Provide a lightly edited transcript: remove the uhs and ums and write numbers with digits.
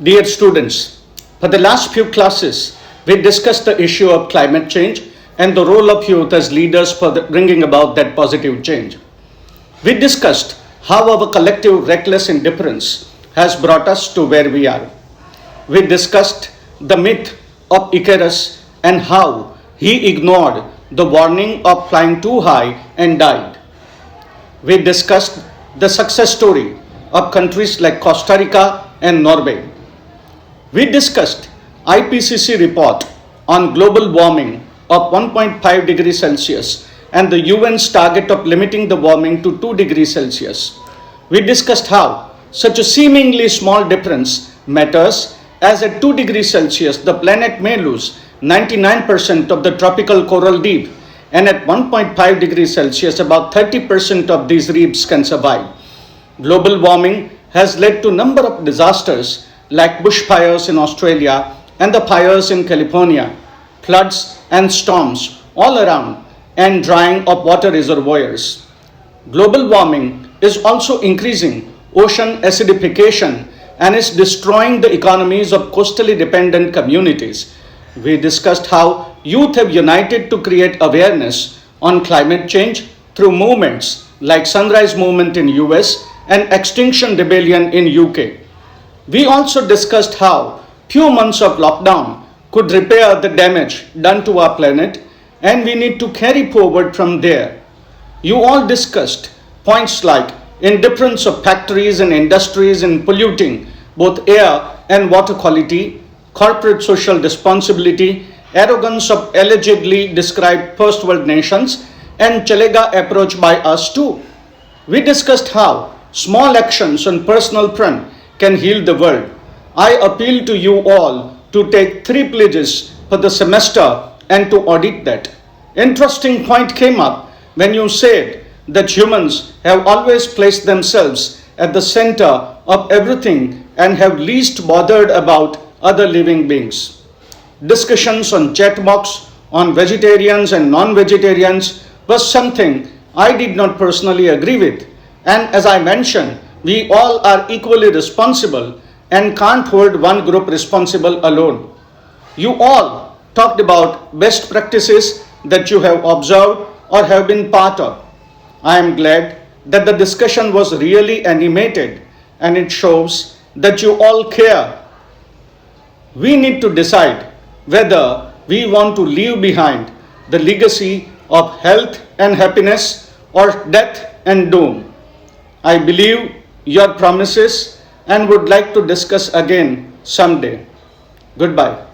Dear students, for the last few classes, we discussed the issue of climate change and the role of youth as leaders for bringing about that positive change. We discussed how our collective reckless indifference has brought us to where we are. We discussed the myth of Icarus and how he ignored the warning of flying too high and died. We discussed the success story of countries like Costa Rica and Norway. We discussed IPCC report on global warming of 1.5 degrees Celsius and the UN's target of limiting the warming to 2 degrees Celsius. We discussed how such a seemingly small difference matters, as at 2 degrees Celsius the planet may lose 99% of the tropical coral reef, and at 1.5 degrees Celsius about 30% of these reefs can survive. Global warming has led to a number of disasters like bushfires in Australia and the fires in California, floods and storms all around, and drying of water reservoirs. Global warming is also increasing ocean acidification and is destroying the economies of coastally dependent communities. We discussed how youth have united to create awareness on climate change through movements like Sunrise Movement in US and Extinction Rebellion in UK. We also discussed how few months of lockdown could repair the damage done to our planet, and we need to carry forward from there. You all discussed points like indifference of factories and industries in polluting both air and water quality, corporate social responsibility, arrogance of allegedly described first world nations, and Chalega approach by us too. We discussed how small actions on personal front can heal the world. I appeal to you all to take 3 pledges for the semester and to audit that. Interesting point came up when you said that humans have always placed themselves at the center of everything and have least bothered about other living beings. Discussions on chat box on vegetarians and non-vegetarians was something I did not personally agree with, and as I mentioned, we all are equally responsible and can't hold one group responsible alone. You all talked about best practices that you have observed or have been part of. I am glad that the discussion was really animated and it shows that you all care. We need to decide whether we want to leave behind the legacy of health and happiness or death and doom. I believe your promises and would like to discuss again someday. Goodbye.